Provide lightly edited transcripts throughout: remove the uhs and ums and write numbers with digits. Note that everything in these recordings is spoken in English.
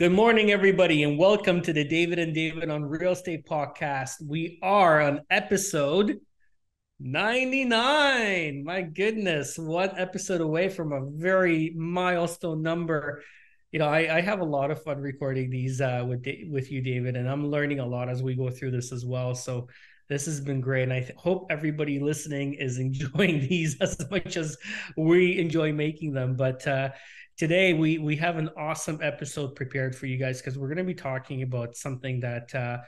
Good morning, everybody, and welcome to the David and David on Real Estate podcast. We are on episode 99. My goodness, one episode away from a very milestone number. I have a lot of fun recording these with you, David, and I'm learning a lot as we go through this as well. So this has been great, and I hope everybody listening is enjoying these as much as we enjoy making them. But today we have an awesome episode prepared for you guys because we're going to be talking about something that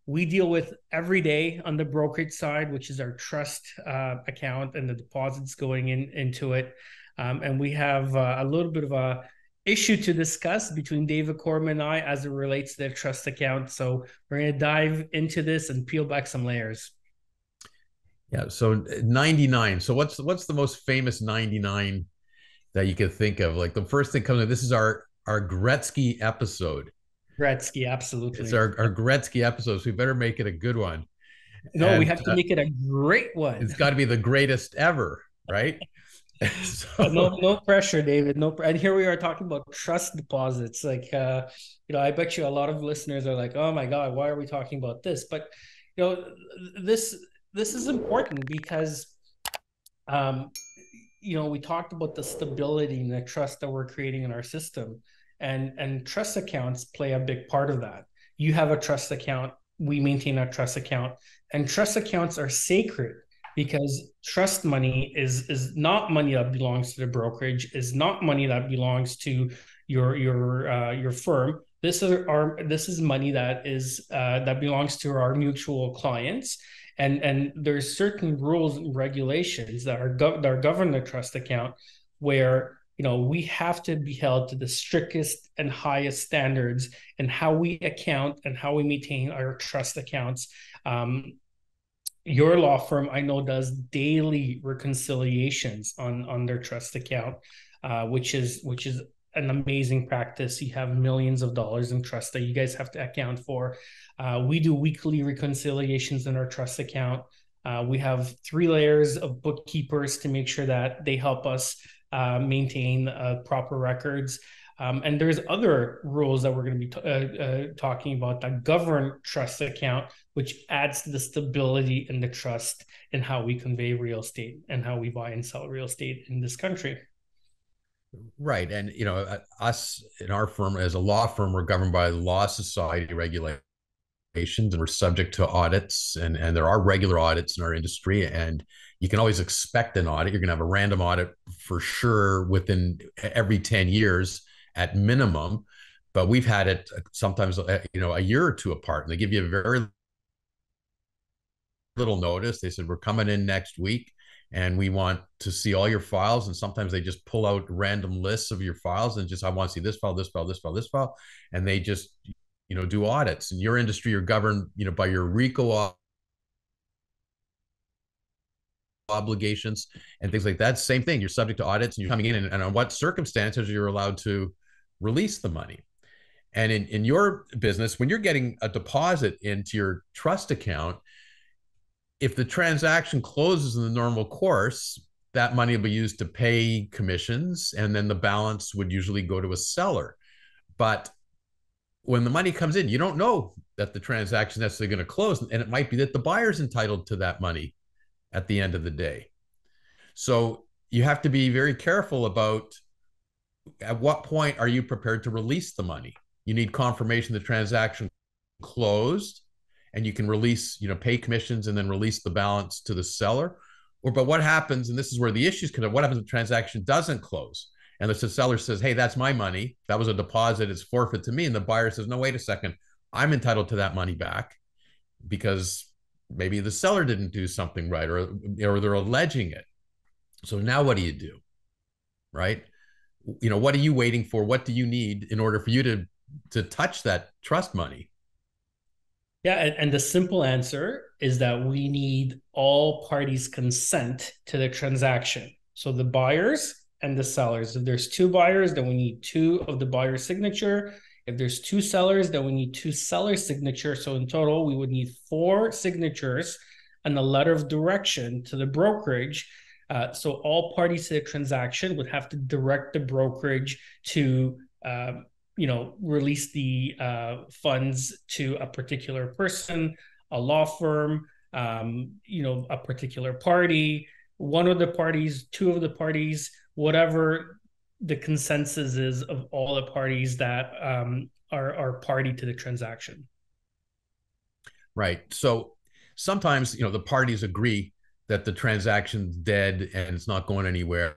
we deal with every day on the brokerage side, which is our trust account and the deposits going into it. And we have a little bit of a issue to discuss between David Korman and I as it relates to the trust account. So we're going to dive into this and peel back some layers. Yeah, so 99. So what's the most famous 99 that you could think of? Like the first thing comes in, this is our Gretzky episode. Gretzky, It's absolutely. our Gretzky episode, so we better make it a good one. No, we And have to make it a great one. it's got to be the greatest ever, right? No, So no pressure, David. No, and here we are talking about trust deposits. I bet you a lot of listeners are like, "Oh my God, why are we talking about this?" But you know, this this is important because, um, we talked about the stability and the trust that we're creating in our system, and trust accounts play a big part of that. You have a trust account, we maintain a trust account, and trust accounts are sacred because trust money is not money that belongs to the brokerage, is not money that belongs to your firm. This is money that belongs to our mutual clients, and there's certain rules and regulations that govern the trust account where we have to be held to the strictest and highest standards in how we account and how we maintain our trust accounts. Your law firm, I know, does daily reconciliations on their trust account, which is an amazing practice. You have millions of dollars in trust that you guys have to account for. We do weekly reconciliations in our trust account. We have 3 layers of bookkeepers to make sure that they help us maintain proper records. And there's other rules that we're going to be talking about that govern trust account, which adds to the stability and the trust in how we convey real estate and how we buy and sell real estate in this country. right, and us in our firm as a law firm, we're governed by the Law Society regulations, and we're subject to audits, and there are regular audits in our industry, and you can always expect an audit. You're going to have a random audit for sure within every 10 years at minimum, but we've had it sometimes a year or two apart, and they give you a very little notice. They said, we're coming in next week and we want to see all your files, and sometimes they just pull out random lists of your files and just, I want to see this file, this file, this file, this file, and they just do audits. In your industry, you're governed by your RICO obligations and things like that. Same thing, you're subject to audits, and you're coming in, and on what circumstances you're allowed to release the money. And in your business, when you're getting a deposit into your trust account, if the transaction closes in the normal course, that money will be used to pay commissions, and then the balance would usually go to a seller. But when the money comes in, you don't know that the transaction is necessarily going to close, and it might be that the buyer's entitled to that money at the end of the day. So you have to be very careful about at what point are you prepared to release the money. You need confirmation the transaction closed, and you can release, pay commissions and then release the balance to the seller. But what happens, and this is where the issues come up, what happens if the transaction doesn't close? And the seller says, hey, that's my money. That was a deposit. It's forfeit to me. And the buyer says, no, wait a second. I'm entitled to that money back because maybe the seller didn't do something right, or they're alleging it. So now what do you do? Right? What are you waiting for? What do you need in order for you to touch that trust money? Yeah, and the simple answer is that we need all parties' consent to the transaction. So the buyers and the sellers. If there's 2 buyers, then we need 2 of the buyer's signature. If there's 2 sellers, then we need 2 sellers' signature. So in total, we would need 4 signatures and a letter of direction to the brokerage. So all parties to the transaction would have to direct the brokerage to release the funds to a particular person, a law firm, a particular party, one of the parties, two of the parties, whatever the consensus is of all the parties that are party to the transaction. Right. So sometimes, the parties agree that the transaction's dead and it's not going anywhere,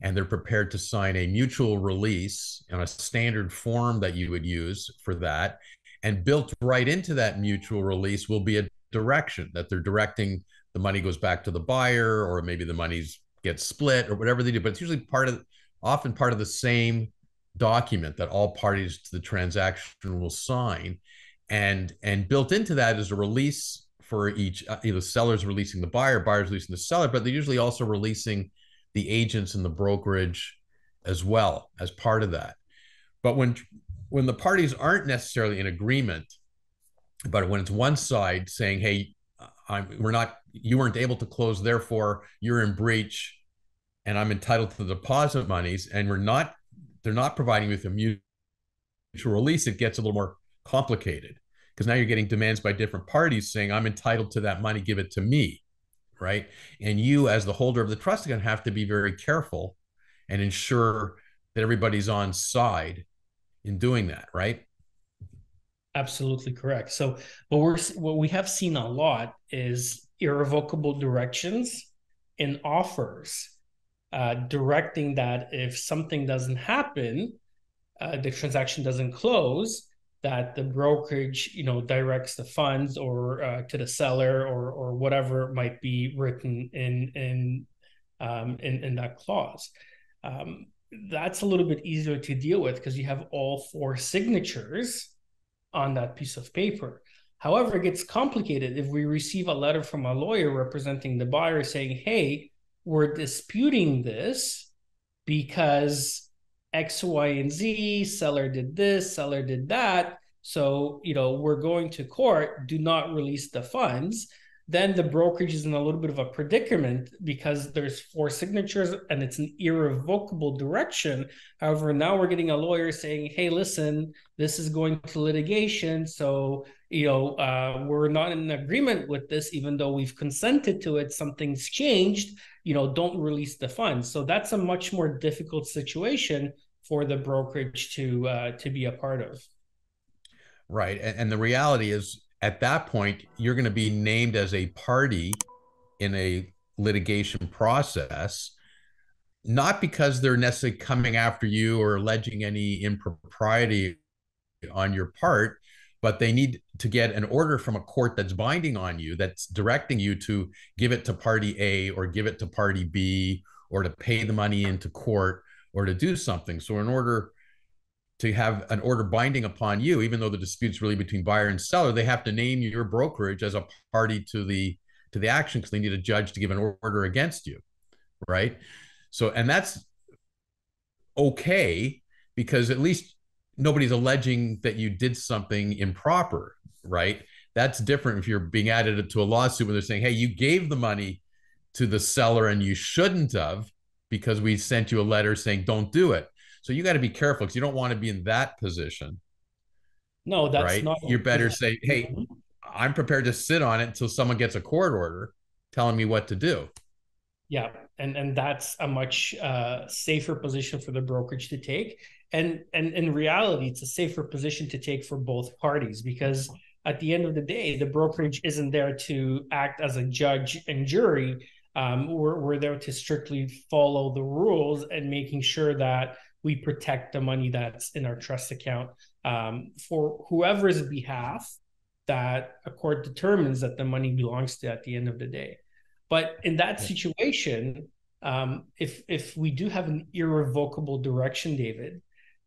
and they're prepared to sign a mutual release on a standard form that you would use for that. And built right into that mutual release will be a direction that they're directing the money goes back to the buyer, or maybe the money's gets split or whatever they do. But it's usually often part of the same document that all parties to the transaction will sign. And built into that is a release for each, seller's releasing the buyer, buyer's releasing the seller, but they're usually also releasing the agents and the brokerage as well as part of that. But when the parties aren't necessarily in agreement, but when it's one side saying, hey, you weren't able to close, therefore you're in breach and I'm entitled to the deposit monies, and they're not providing me with a mutual release, it gets a little more complicated, because now you're getting demands by different parties saying, I'm entitled to that money, give it to me. Right. And you, as the holder of the trust account, have to be very careful and ensure that everybody's on side in doing that. Right. Absolutely correct. So what we have seen a lot is irrevocable directions in offers, directing that if something doesn't happen, the transaction doesn't close, that the brokerage, directs the funds or to the seller, or whatever might be written in that clause. That's a little bit easier to deal with because you have all four signatures on that piece of paper. However, it gets complicated if we receive a letter from a lawyer representing the buyer saying, hey, we're disputing this because X, Y, and Z, seller did this, seller did that. So, we're going to court, do not release the funds. Then the brokerage is in a little bit of a predicament because there's four signatures and it's an irrevocable direction. However, now we're getting a lawyer saying, hey, listen, this is going to litigation. So, we're not in agreement with this, even though we've consented to it, something's changed, don't release the funds. So that's a much more difficult situation for the brokerage to be a part of. Right. And the reality is, at that point, you're going to be named as a party in a litigation process, not because they're necessarily coming after you or alleging any impropriety on your part, but they need to get an order from a court that's binding on you, that's directing you to give it to party A or give it to party B, or to pay the money into court or to do something. So in order to have an order binding upon you, even though the dispute's really between buyer and seller, they have to name your brokerage as a party to the action, because they need a judge to give an order against you. Right. So, and that's okay, because at least nobody's alleging that you did something improper. Right. That's different if you're being added to a lawsuit where they're saying, hey, you gave the money to the seller and you shouldn't have, because we sent you a letter saying don't do it. So you got to be careful, because you don't want to be in that position. No, that's Right. not. You better say, hey, I'm prepared to sit on it until someone gets a court order telling me what to do. Yeah, and that's a much safer position for the brokerage to take. And in reality, it's a safer position to take for both parties, because at the end of the day, the brokerage isn't there to act as a judge and jury. We're there to strictly follow the rules and making sure that we protect the money that's in our trust account, for whoever's behalf that a court determines that the money belongs to at the end of the day. But in that situation, if we do have an irrevocable direction, David,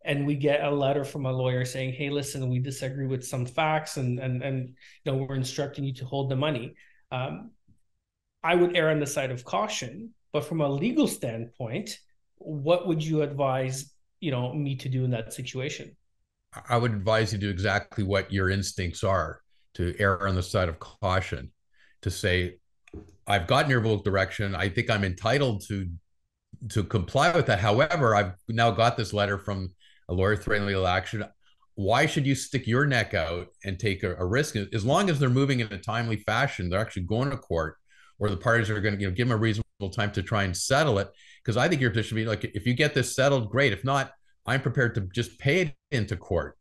and we get a letter from a lawyer saying, hey, listen, we disagree with some facts, and we're instructing you to hold the money, I would err on the side of caution. But from a legal standpoint, what would you advise me to do in that situation? I would advise you to do exactly what your instincts are, to err on the side of caution, to say, I've gotten your vote direction. I think I'm entitled to comply with that. However, I've now got this letter from a lawyer threatening legal action, why should you stick your neck out and take a risk? As long as they're moving in a timely fashion, they're actually going to court, or the parties are going to give them a reasonable time to try and settle it. Because I think your position would be like, if you get this settled, great. If not, I'm prepared to just pay it into court.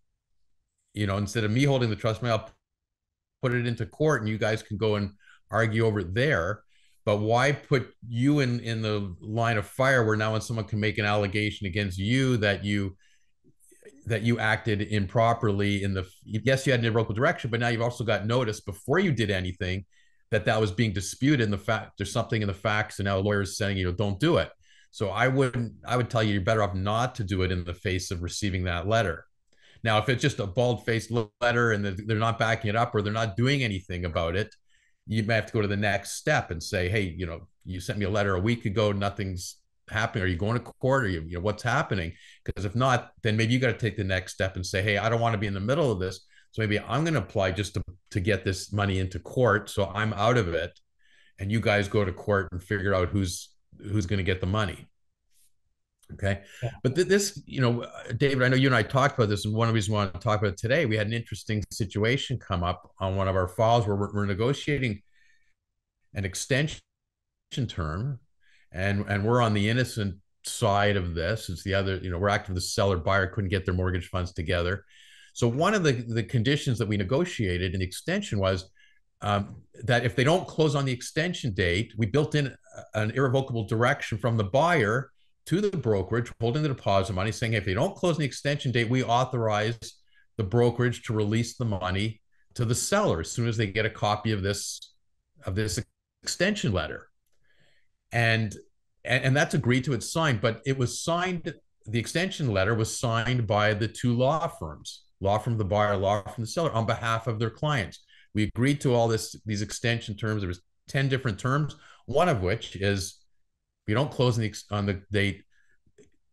Instead of me holding the trust money, I'll put it into court and you guys can go and argue over it there. But why put you in the line of fire where now when someone can make an allegation against you that you acted improperly yes, you had an irrevocable direction, but now you've also got notice before you did anything that was being disputed, in the fact there's something in the facts, and now a lawyer is saying, don't do it. So I would tell you, you're better off not to do it in the face of receiving that letter. Now, if it's just a bald-faced letter and they're not backing it up, or they're not doing anything about it, you may have to go to the next step and say, hey, you sent me a letter a week ago, nothing's happening. Are you going to court? Or what's happening? Because if not, then maybe you got to take the next step and say, hey, I don't want to be in the middle of this. So maybe I'm going to apply just to get this money into court, so I'm out of it, and you guys go to court and figure out who's going to get the money. Okay. Yeah. But this, David, I know you and I talked about this, and one of the reasons we want to talk about it today, we had an interesting situation come up on one of our files where we're negotiating an extension term, and we're on the innocent side of this. It's the other, we're acting the seller. Buyer couldn't get their mortgage funds together. So one of the conditions that we negotiated in the extension was that if they don't close on the extension date, we built in an irrevocable direction from the buyer to the brokerage holding the deposit money, saying, hey, if they don't close on the extension date, we authorize the brokerage to release the money to the seller as soon as they get a copy of this extension letter. And that's agreed to. It's signed, but it was signed. The extension letter was signed by the two law firms the buyer, law firm the seller, on behalf of their clients. We agreed to all these extension terms. There was 10 different terms, one of which is, if you don't close on the date,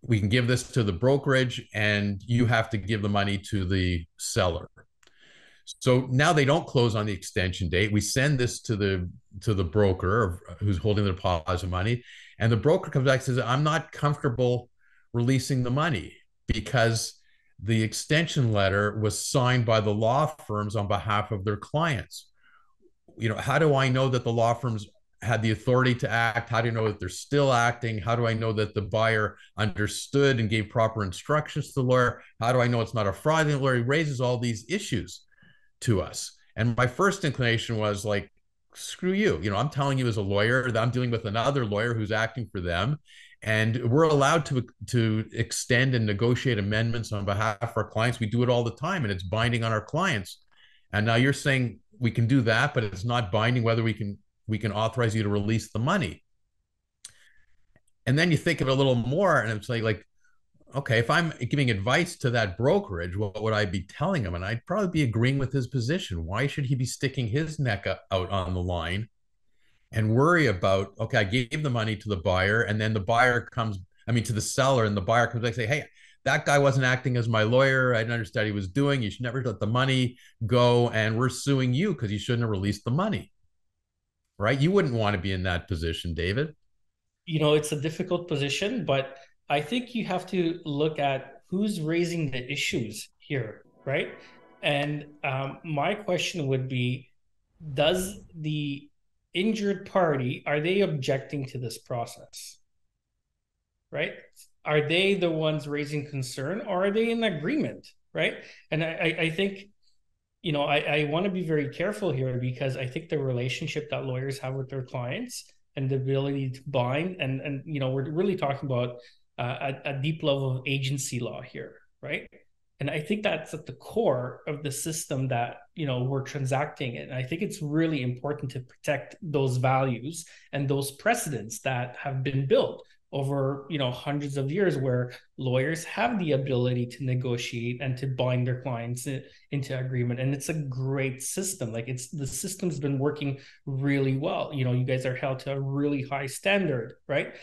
we can give this to the brokerage and you have to give the money to the seller. So now they don't close on the extension date. We send this to the broker who's holding the deposit money, and the broker comes back and says, I'm not comfortable releasing the money because the extension letter was signed by the law firms on behalf of their clients. How do I know that the law firms had the authority to act? How do you know that they're still acting? How do I know that the buyer understood and gave proper instructions to the lawyer? How do I know it's not a fraudulent lawyer? He raises all these issues to us. And my first inclination was like, screw you. I'm telling you as a lawyer that I'm dealing with another lawyer who's acting for them. And we're allowed to extend and negotiate amendments on behalf of our clients. We do it all the time, and it's binding on our clients. And now you're saying we can do that, but it's not binding whether we can authorize you to release the money. And then you think of it a little more, and it's like, okay, if I'm giving advice to that brokerage, what would I be telling him? And I'd probably be agreeing with his position. Why should he be sticking his neck out on the line and worry about, okay, I gave the money to the buyer, and then the buyer comes, to the seller, and the buyer comes back and say, hey, that guy wasn't acting as my lawyer. I didn't understand what he was doing. You should never let the money go, and we're suing you because you shouldn't have released the money. Right? You wouldn't want to be in that position, David. It's a difficult position, but I think you have to look at who's raising the issues here, right? And my question would be, does the injured party, are they objecting to this process? Right? Are they the ones raising concern, or are they in agreement? Right? And I think, I want to be very careful here, because I think the relationship that lawyers have with their clients and the ability to bind, and we're really talking about a deep level of agency law here, right? And I think that's at the core of the system that we're transacting in. I think it's really important to protect those values and those precedents that have been built over hundreds of years, where lawyers have the ability to negotiate and to bind their clients into agreement. And it's a great system. Like, the system's been working really well. You guys are held to a really high standard, right?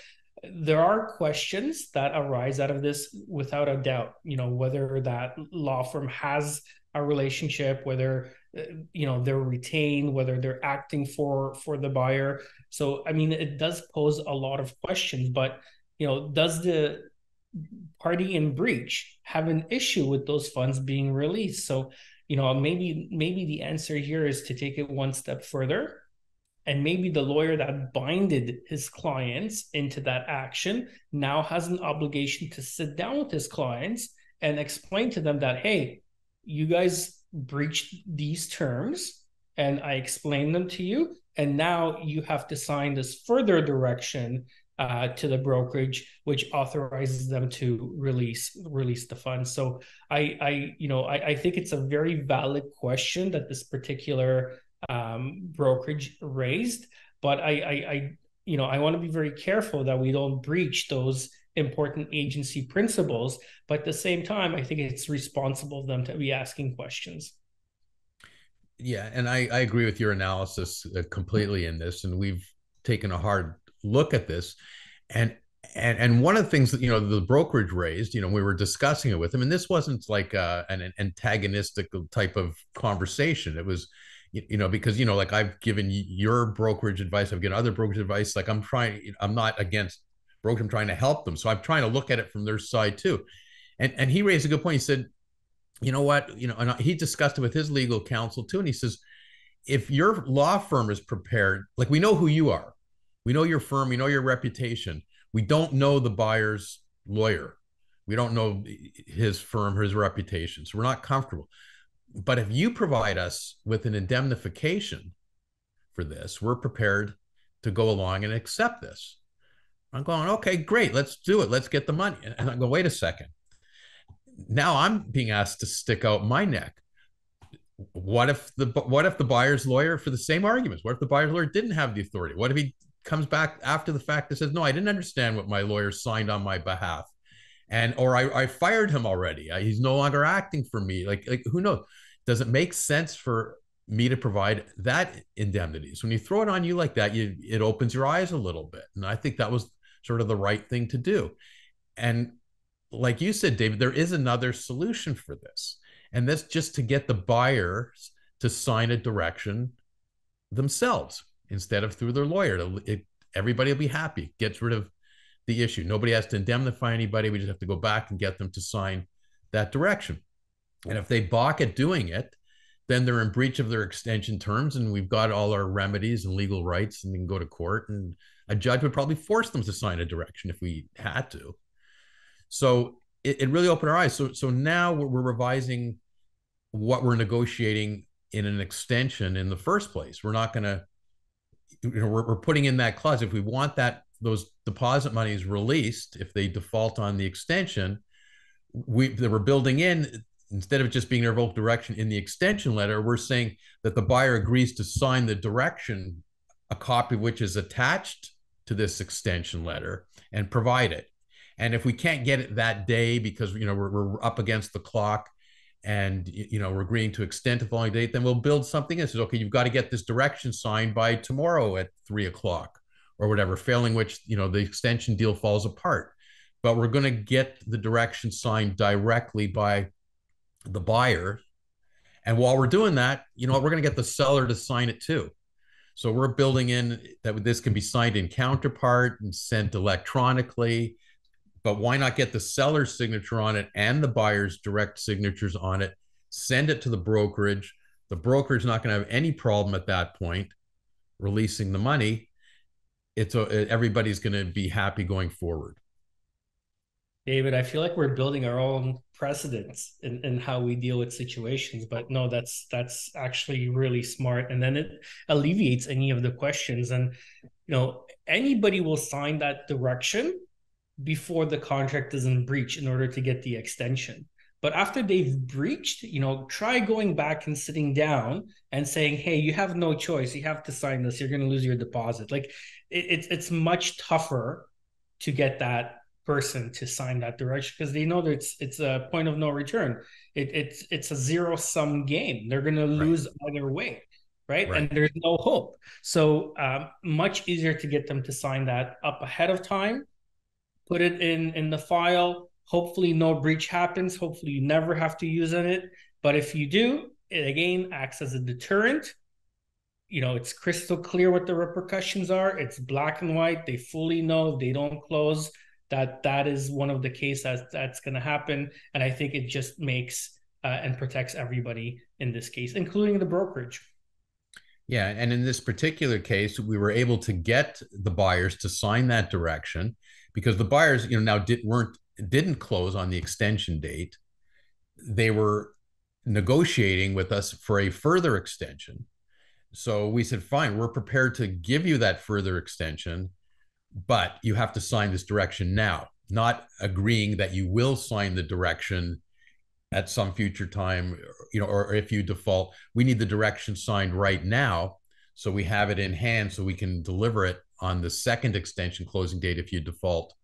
There are questions that arise out of this, without a doubt, whether that law firm has a relationship, whether they're retained, whether they're acting for the buyer. So it does pose a lot of questions. But does the party in breach have an issue with those funds being released. So, maybe the answer here is to take it one step further, and maybe the lawyer that binded his clients into that action now has an obligation to sit down with his clients and explain to them that, hey, you guys breached these terms and I explained them to you. And now you have to sign this further direction to the brokerage, which authorizes them to release the funds. So I think it's a very valid question that this particular brokerage raised, but I want to be very careful that we don't breach those important agency principles. But at the same time, I think it's responsible of them to be asking questions. Yeah, and I agree with your analysis completely in this, and we've taken a hard look at this, and and one of the things that the brokerage raised, we were discussing it with him, and this wasn't like an antagonistic type of conversation. It was, because like I've given your brokerage advice, I've given other brokerage advice. Like I'm not against brokerage, I'm trying to help them, so I'm trying to look at it from their side too. And he raised a good point. He said, you know what, and he discussed it with his legal counsel too, and he says, if your law firm is prepared, like we know who you are, we know your firm, we know your reputation, we don't know the buyer's lawyer, we don't know his firm, his reputation, so we're not comfortable. But if you provide us with an indemnification for this, we're prepared to go along and accept this. I'm going, okay, great, let's do it, let's get the money. And I go, wait a second, now I'm being asked to stick out my neck. What if the buyer's lawyer, for the same arguments, what if the buyer's lawyer didn't have the authority? What if he comes back after the fact and says, no, I didn't understand what my lawyer signed on my behalf, or I fired him already, he's no longer acting for me, like who knows? Does it make sense for me to provide that indemnity? So when you throw it on you like that, it opens your eyes a little bit, and I think that was sort of the right thing to do. And like you said, David, there is another solution for this. And that's just to get the buyers to sign a direction themselves instead of through their lawyer. Everybody will be happy, gets rid of the issue. Nobody has to indemnify anybody. We just have to go back and get them to sign that direction. And if they balk at doing it, then they're in breach of their extension terms, and we've got all our remedies and legal rights, and we can go to court, and a judge would probably force them to sign a direction if we had to. So it really opened our eyes. So now we're revising what we're negotiating in an extension in the first place. We're not going to, we're putting in that clause. If we want those deposit monies released, if they default on the extension, we're building in, instead of just being a revoked direction in the extension letter, we're saying that the buyer agrees to sign the direction, a copy of which is attached to this extension letter, and provide it. And if we can't get it that day because we're up against the clock, and we're agreeing to extend to the following date, then we'll build something that says, okay, you've got to get this direction signed by tomorrow at 3:00 or whatever, failing which the extension deal falls apart. But we're going to get the direction signed directly by the buyer. And while we're doing that, we're going to get the seller to sign it too. So we're building in that this can be signed in counterpart and sent electronically. But why not get the seller's signature on it and the buyer's direct signatures on it, send it to the brokerage? The brokerage is not going to have any problem at that point releasing the money. Everybody's going to be happy going forward. David, I feel like we're building our own precedents in how we deal with situations, but no, that's actually really smart. And then it alleviates any of the questions. And anybody will sign that direction before the contract is in breach in order to get the extension. But after they've breached, try going back and sitting down and saying, hey, you have no choice, you have to sign this, you're going to lose your deposit. Like it's much tougher to get that person to sign that direction because they know that it's a point of no return. It's a zero-sum game. They're going to lose either way. Right? And there's no hope. So much easier to get them to sign that up ahead of time, put it in the file. Hopefully no breach happens. Hopefully you never have to use it. But if you do, it again acts as a deterrent. It's crystal clear what the repercussions are. It's black and white. They fully know if they don't close, that is one of the cases that's going to happen. And I think it just makes and protects everybody in this case, including the brokerage. Yeah, and in this particular case, we were able to get the buyers to sign that direction because the buyers, now didn't close on the extension date. They were negotiating with us for a further extension. So we said, fine, we're prepared to give you that further extension, but you have to sign this direction now, not agreeing that you will sign the direction at some future time, or if you default, we need the direction signed right now. So we have it in hand so we can deliver it on the second extension closing date if you default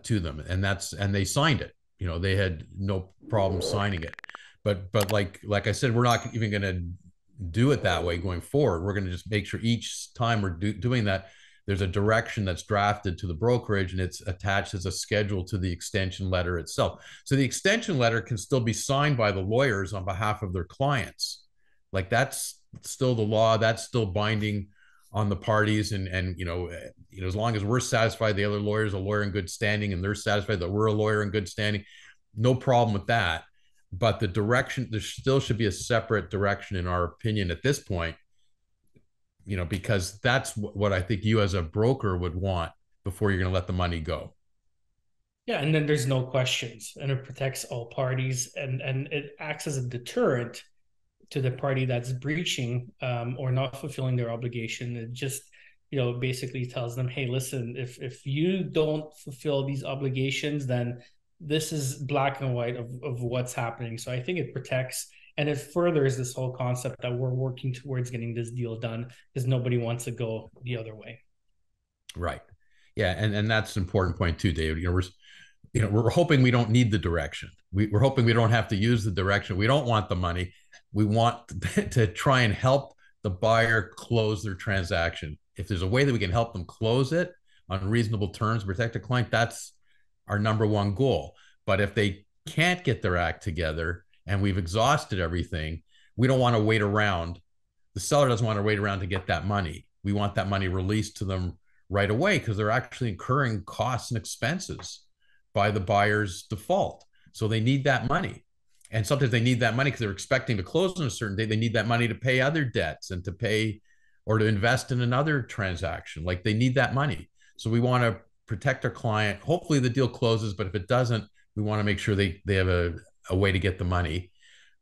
to them. And they signed it. They had no problem signing it. But like I said, we're not even going to do it that way going forward. We're going to just make sure each time we're doing that, there's a direction that's drafted to the brokerage and it's attached as a schedule to the extension letter itself. So the extension letter can still be signed by the lawyers on behalf of their clients. Like that's still the law, that's still binding on the parties. And as long as we're satisfied the other lawyer's a lawyer in good standing and they're satisfied that we're a lawyer in good standing, no problem with that. But the direction, there still should be a separate direction in our opinion at this point, because that's what I think you as a broker would want before you're going to let the money go. Yeah, and then there's no questions, and it protects all parties, and it acts as a deterrent to the party that's breaching or not fulfilling their obligation. It just basically tells them, hey, listen, if you don't fulfill these obligations, then this is black and white of what's happening. So I think it protects and it furthers this whole concept that we're working towards getting this deal done because nobody wants to go the other way. Right. Yeah, and that's an important point too, David. We're hoping we don't need the direction. We're hoping we don't have to use the direction. We don't want the money. We want to try and help the buyer close their transaction. If there's a way that we can help them close it on reasonable terms, protect the client, that's our number one goal. But if they can't get their act together and we've exhausted everything, we don't want to wait around. The seller doesn't want to wait around to get that money. We want that money released to them right away because they're actually incurring costs and expenses by the buyer's default. So they need that money. And sometimes they need that money because they're expecting to close on a certain date. They need that money to pay other debts and to pay or to invest in another transaction. Like they need that money. So we want to protect our client. Hopefully the deal closes, but if it doesn't, we want to make sure they have a way to get the money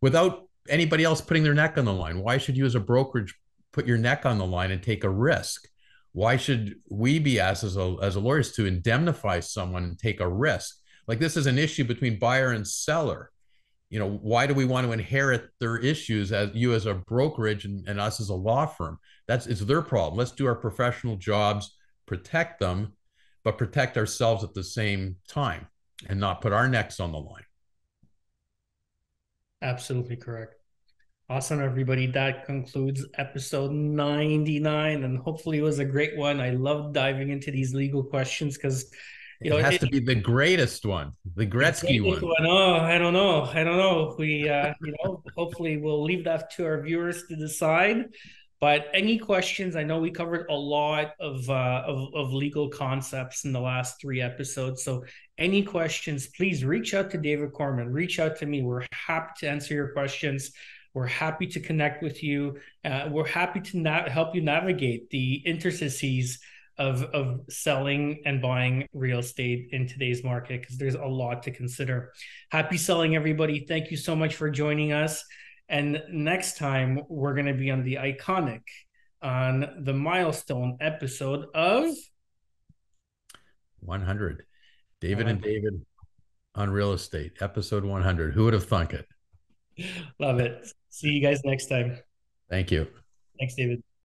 without anybody else putting their neck on the line. Why should you as a brokerage put your neck on the line and take a risk? Why should we be asked as a lawyers to indemnify someone and take a risk? Like this is an issue between buyer and seller. Why do we want to inherit their issues as you as a brokerage and us as a law firm? It's their problem. Let's do our professional jobs, protect them, but protect ourselves at the same time and not put our necks on the line. Absolutely correct. Awesome, everybody. That concludes episode 99, and hopefully it was a great one. I love diving into these legal questions because it has to be the greatest one, the Gretzky one. Oh, I don't know. I don't know. We, hopefully we'll leave that to our viewers to decide. But any questions? I know we covered a lot of legal concepts in the last 3 episodes. So any questions, please reach out to David Korman. Reach out to me. We're happy to answer your questions. We're happy to connect with you. We're happy to help you navigate the intricacies of selling and buying real estate in today's market because there's a lot to consider. Happy selling, everybody. Thank you so much for joining us. And next time, we're going to be on the iconic, on the milestone episode of 100. David and David on real estate, episode 100. Who would have thunk it? Love it. See you guys next time. Thank you. Thanks, David.